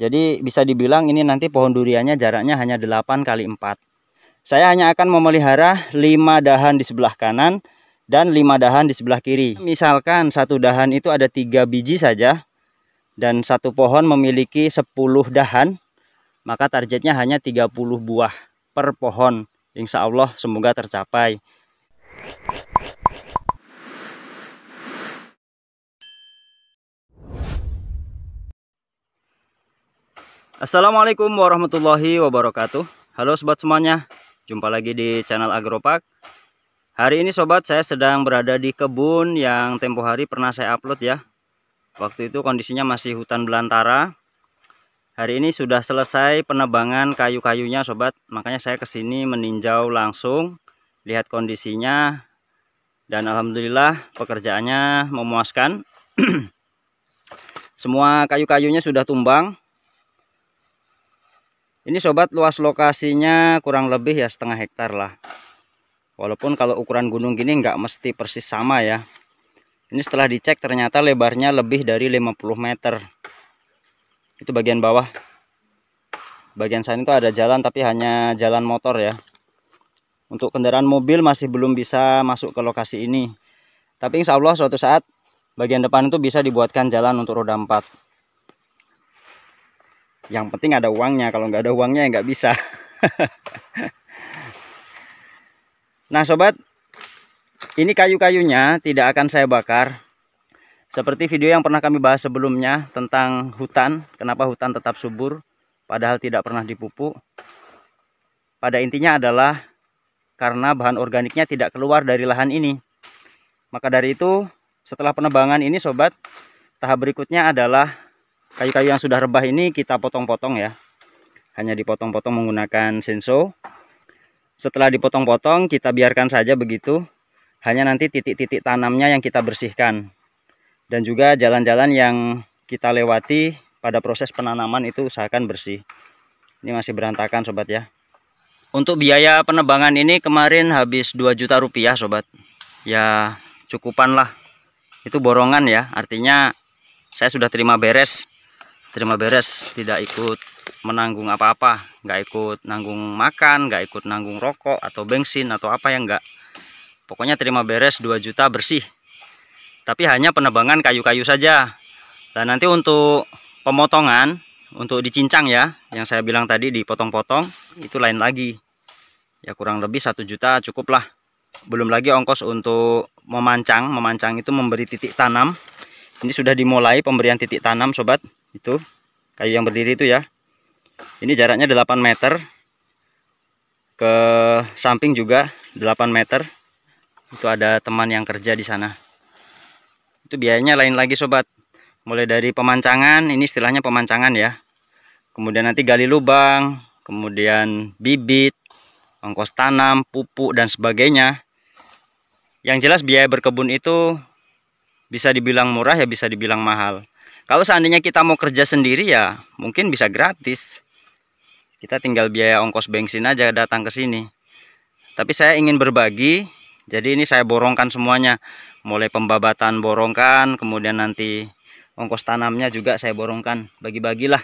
Jadi bisa dibilang ini nanti pohon duriannya jaraknya hanya 8 kali 4. Saya hanya akan memelihara 5 dahan di sebelah kanan dan 5 dahan di sebelah kiri. Misalkan satu dahan itu ada 3 biji saja dan satu pohon memiliki 10 dahan, maka targetnya hanya 30 buah per pohon. Insya Allah semoga tercapai. Assalamualaikum warahmatullahi wabarakatuh. Halo sobat semuanya, jumpa lagi di channel Agropark. Hari ini sobat, saya sedang berada di kebun yang tempo hari pernah saya upload ya. Waktu itu kondisinya masih hutan belantara. Hari ini sudah selesai penebangan kayu-kayunya sobat, makanya saya kesini meninjau langsung, lihat kondisinya, dan alhamdulillah pekerjaannya memuaskan. Semua kayu-kayunya sudah tumbang. Ini sobat, luas lokasinya kurang lebih ya setengah hektar lah. Walaupun kalau ukuran gunung gini nggak mesti persis sama ya. Ini setelah dicek ternyata lebarnya lebih dari 50 meter. Itu bagian bawah. Bagian sana itu ada jalan tapi hanya jalan motor ya. Untuk kendaraan mobil masih belum bisa masuk ke lokasi ini. Tapi insya Allah suatu saat bagian depan itu bisa dibuatkan jalan untuk roda 4. Yang penting ada uangnya, kalau nggak ada uangnya ya nggak bisa. Nah sobat, ini kayu-kayunya tidak akan saya bakar. Seperti video yang pernah kami bahas sebelumnya tentang hutan, kenapa hutan tetap subur padahal tidak pernah dipupuk. Pada intinya adalah karena bahan organiknya tidak keluar dari lahan ini. Maka dari itu setelah penebangan ini sobat, tahap berikutnya adalah kayu-kayu yang sudah rebah ini kita potong-potong ya. Hanya dipotong-potong menggunakan senso. Setelah dipotong-potong kita biarkan saja begitu. Hanya nanti titik-titik tanamnya yang kita bersihkan. Dan juga jalan-jalan yang kita lewati pada proses penanaman itu usahakan bersih. Ini masih berantakan sobat ya. Untuk biaya penebangan ini kemarin habis 2 juta rupiah sobat. Ya cukupan lah. Itu borongan ya. Artinya saya sudah terima beres, tidak ikut menanggung apa-apa, nggak ikut nanggung makan, nggak ikut nanggung rokok atau bensin atau apa yang nggak. Pokoknya terima beres 2 juta bersih. Tapi hanya penebangan kayu-kayu saja. Dan nanti untuk pemotongan, untuk dicincang ya, yang saya bilang tadi dipotong-potong, itu lain lagi. Ya kurang lebih 1 juta cukup lah. Belum lagi ongkos untuk memancang itu memberi titik tanam. Ini sudah dimulai pemberian titik tanam sobat. Itu kayu yang berdiri itu ya. Ini jaraknya 8 meter. Ke samping juga 8 meter. Itu ada teman yang kerja di sana. Itu biayanya lain lagi sobat. Mulai dari pemancangan, ini istilahnya pemancangan ya. Kemudian nanti gali lubang, kemudian bibit, ongkos tanam, pupuk dan sebagainya. Yang jelas biaya berkebun itu bisa dibilang murah ya bisa dibilang mahal. Kalau seandainya kita mau kerja sendiri ya mungkin bisa gratis. Kita tinggal biaya ongkos bensin aja datang ke sini. Tapi saya ingin berbagi, jadi ini saya borongkan semuanya. Mulai pembabatan borongkan, kemudian nanti ongkos tanamnya juga saya borongkan. Bagi-bagilah,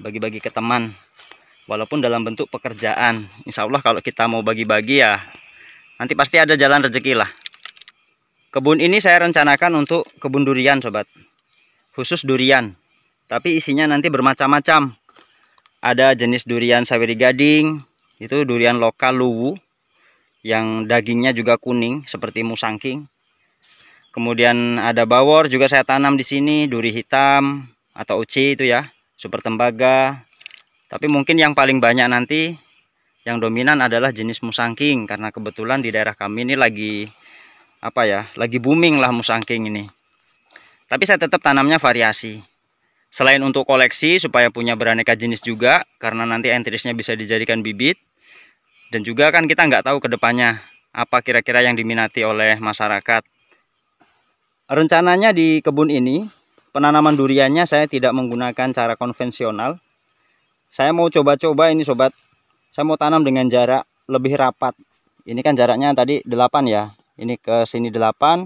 bagi-bagi ke teman. Walaupun dalam bentuk pekerjaan. Insya Allah kalau kita mau bagi-bagi ya nanti pasti ada jalan rezeki lah. Kebun ini saya rencanakan untuk kebun durian sobat. Khusus durian, tapi isinya nanti bermacam-macam. Ada jenis durian Saweri Gading, itu durian lokal Luwu, yang dagingnya juga kuning seperti musangking. Kemudian ada bawor juga saya tanam di sini, duri hitam atau uci itu ya, super tembaga. Tapi mungkin yang paling banyak nanti, yang dominan adalah jenis musangking, karena kebetulan di daerah kami ini lagi lagi booming lah musangking ini. Tapi saya tetap tanamnya variasi. Selain untuk koleksi supaya punya beraneka jenis juga, karena nanti entrisnya bisa dijadikan bibit. Dan juga kan kita nggak tahu ke depannya apa kira-kira yang diminati oleh masyarakat. Rencananya di kebun ini, penanaman duriannya saya tidak menggunakan cara konvensional. Saya mau coba-coba ini sobat. Saya mau tanam dengan jarak lebih rapat. Ini kan jaraknya tadi 8 ya. Ini ke sini 8,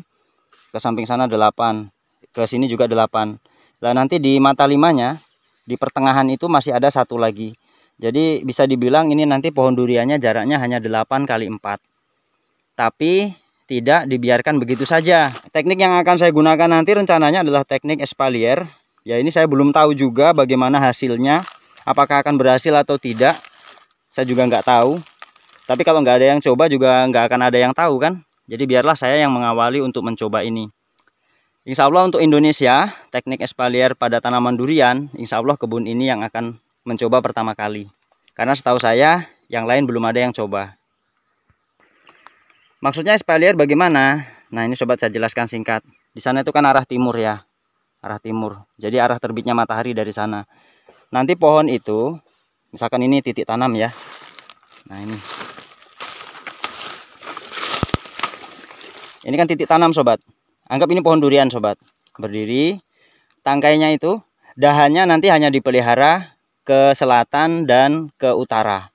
ke samping sana 8. Ke sini juga 8. Nah nanti di mata limanya Di pertengahan itu masih ada satu lagi. Jadi bisa dibilang ini nanti pohon duriannya jaraknya hanya 8 kali 4. Tapi tidak dibiarkan begitu saja. Teknik yang akan saya gunakan nanti rencananya adalah teknik espalier. Ya, ini saya belum tahu juga bagaimana hasilnya. Apakah akan berhasil atau tidak, saya juga nggak tahu. Tapi kalau nggak ada yang coba juga nggak akan ada yang tahu kan. Jadi biarlah saya yang mengawali untuk mencoba ini. Insya Allah untuk Indonesia, teknik espalier pada tanaman durian, insya Allah kebun ini yang akan mencoba pertama kali. Karena setahu saya, yang lain belum ada yang coba. Maksudnya espalier bagaimana? Nah, ini sobat saya jelaskan singkat. Di sana itu kan arah timur ya. Arah timur. Jadi arah terbitnya matahari dari sana. Nanti pohon itu, misalkan ini titik tanam ya. Nah, ini. Ini kan titik tanam sobat. Anggap ini pohon durian sobat. Berdiri. Tangkainya itu, dahannya nanti hanya dipelihara ke selatan dan ke utara.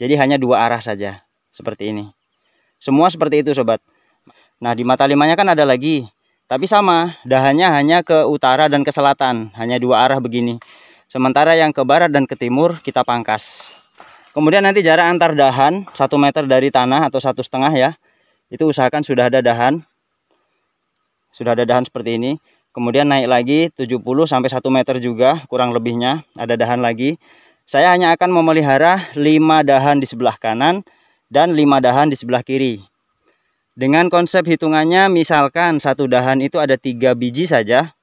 Jadi hanya dua arah saja. Seperti ini. Semua seperti itu sobat. Nah, di mata limanya kan ada lagi. Tapi sama, dahannya hanya ke utara dan ke selatan. Hanya dua arah begini. Sementara yang ke barat dan ke timur kita pangkas. Kemudian nanti jarak antar dahan 1 meter dari tanah atau 1,5 ya. Itu usahakan sudah ada dahan. Sudah ada dahan seperti ini. Kemudian naik lagi 70 sampai 1 meter juga kurang lebihnya. Ada dahan lagi. Saya hanya akan memelihara 5 dahan di sebelah kanan dan 5 dahan di sebelah kiri. Dengan konsep hitungannya misalkan satu dahan itu ada 3 biji saja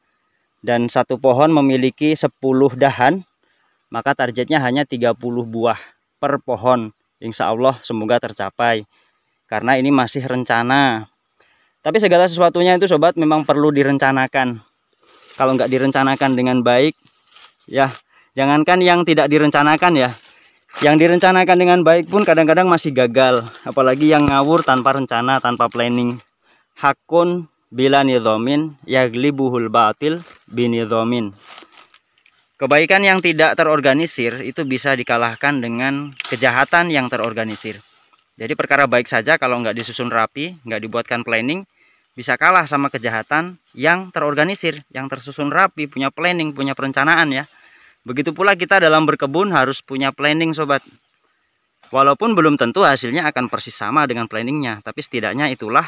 dan satu pohon memiliki 10 dahan, maka targetnya hanya 30 buah per pohon. Insya Allah semoga tercapai karena ini masih rencana. Tapi segala sesuatunya itu sobat memang perlu direncanakan. Kalau nggak direncanakan dengan baik, ya jangankan yang tidak direncanakan ya. Yang direncanakan dengan baik pun kadang-kadang masih gagal. Apalagi yang ngawur tanpa rencana, tanpa planning. Hakun bila nidhamin yaglibuhul batil binidhamin. Kebaikan yang tidak terorganisir itu bisa dikalahkan dengan kejahatan yang terorganisir. Jadi perkara baik saja kalau nggak disusun rapi, nggak dibuatkan planning, bisa kalah sama kejahatan yang terorganisir, yang tersusun rapi, punya planning, punya perencanaan ya. Begitu pula kita dalam berkebun harus punya planning sobat. Walaupun belum tentu hasilnya akan persis sama dengan planningnya, tapi setidaknya itulah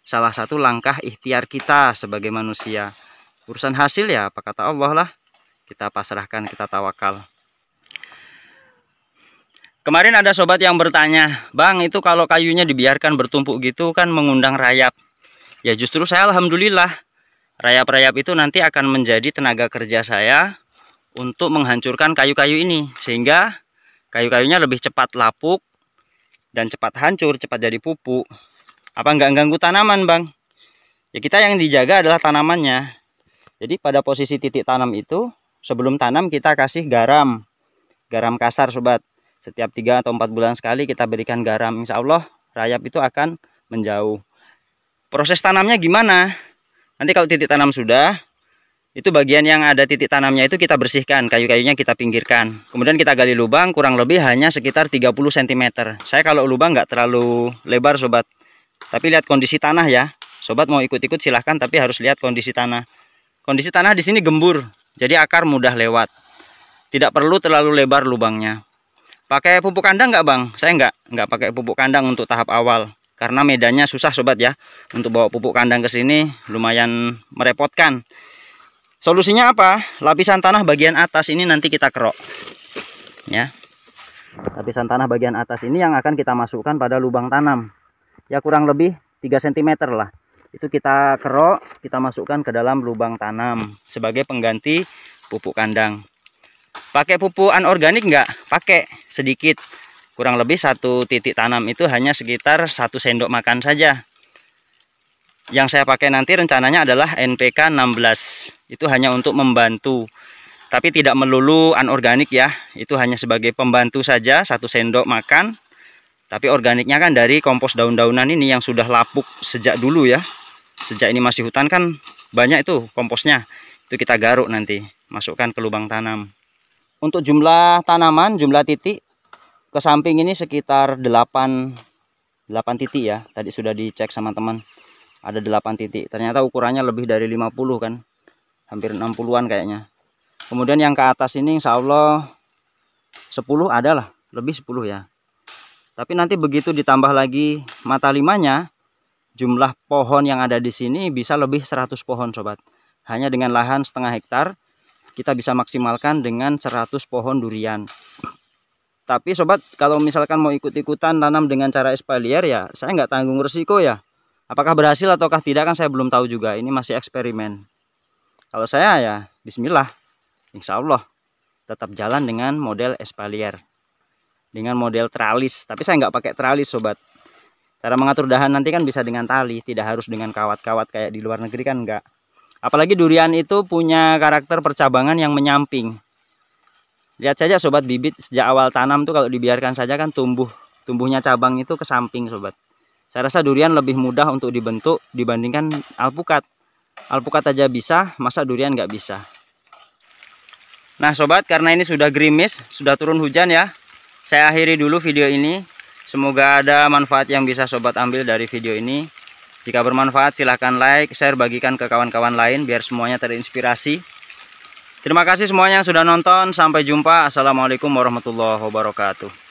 salah satu langkah ikhtiar kita sebagai manusia. Urusan hasil ya apa kata Allah lah, kita pasrahkan, kita tawakal. Kemarin ada sobat yang bertanya, Bang itu kalau kayunya dibiarkan bertumpuk gitu kan mengundang rayap. Ya justru saya alhamdulillah, rayap-rayap itu nanti akan menjadi tenaga kerja saya untuk menghancurkan kayu-kayu ini, sehingga kayu-kayunya lebih cepat lapuk dan cepat hancur, cepat jadi pupuk. Apa nggak ganggu tanaman bang? Ya kita yang dijaga adalah tanamannya. Jadi pada posisi titik tanam itu sebelum tanam kita kasih garam kasar sobat. Setiap 3 atau 4 bulan sekali kita berikan garam. Insya Allah rayap itu akan menjauh. Proses tanamnya gimana? Nanti kalau titik tanam sudah, itu bagian yang ada titik tanamnya itu kita bersihkan, kayu-kayunya kita pinggirkan. Kemudian kita gali lubang kurang lebih hanya sekitar 30 cm. Saya kalau lubang nggak terlalu lebar sobat. Tapi lihat kondisi tanah ya. Sobat mau ikut-ikut silahkan, tapi harus lihat kondisi tanah. Kondisi tanah di sini gembur, jadi akar mudah lewat. Tidak perlu terlalu lebar lubangnya. Pakai pupuk kandang nggak bang? Saya nggak pakai pupuk kandang untuk tahap awal. Karena medannya susah sobat ya. Untuk bawa pupuk kandang ke sini lumayan merepotkan. Solusinya apa? Lapisan tanah bagian atas ini nanti kita kerok. Ya. Lapisan tanah bagian atas ini yang akan kita masukkan pada lubang tanam. Ya kurang lebih 3 cm lah. Itu kita kerok, kita masukkan ke dalam lubang tanam sebagai pengganti pupuk kandang. Pakai pupuk anorganik enggak? Pakai sedikit. Kurang lebih 1 titik tanam itu hanya sekitar 1 sendok makan saja. Yang saya pakai nanti rencananya adalah NPK 16. Itu hanya untuk membantu. Tapi tidak melulu anorganik ya. Itu hanya sebagai pembantu saja, 1 sendok makan. Tapi organiknya kan dari kompos daun-daunan ini yang sudah lapuk sejak dulu ya. Sejak ini masih hutan kan banyak itu komposnya. Itu kita garuk nanti, masukkan ke lubang tanam. Untuk jumlah tanaman, jumlah titik ke samping ini sekitar 8 titik ya. Tadi sudah dicek sama teman. Ada 8 titik. Ternyata ukurannya lebih dari 50 kan. Hampir 60-an kayaknya. Kemudian yang ke atas ini insya Allah 10 adalah, lebih 10 ya. Tapi nanti begitu ditambah lagi mata limanya, jumlah pohon yang ada di sini bisa lebih 100 pohon sobat. Hanya dengan lahan setengah hektar kita bisa maksimalkan dengan 100 pohon durian. Tapi sobat, kalau misalkan mau ikut-ikutan tanam dengan cara espalier ya saya nggak tanggung resiko ya. Apakah berhasil ataukah tidak kan saya belum tahu juga. Ini masih eksperimen. Kalau saya ya bismillah, insya Allah tetap jalan dengan model espalier, dengan model teralis. Tapi saya nggak pakai teralis sobat. Cara mengatur dahan nanti kan bisa dengan tali, tidak harus dengan kawat-kawat kayak di luar negeri kan enggak. Apalagi durian itu punya karakter percabangan yang menyamping. Lihat saja sobat, bibit sejak awal tanam tuh kalau dibiarkan saja kan tumbuhnya cabang itu ke samping sobat. Saya rasa durian lebih mudah untuk dibentuk dibandingkan alpukat. Alpukat aja bisa, masa durian nggak bisa. Nah sobat, karena ini sudah gerimis, sudah turun hujan ya, saya akhiri dulu video ini. Semoga ada manfaat yang bisa sobat ambil dari video ini. Jika bermanfaat silahkan like, share, bagikan ke kawan-kawan lain biar semuanya terinspirasi. Terima kasih semuanya sudah nonton. Sampai jumpa. Assalamualaikum warahmatullahi wabarakatuh.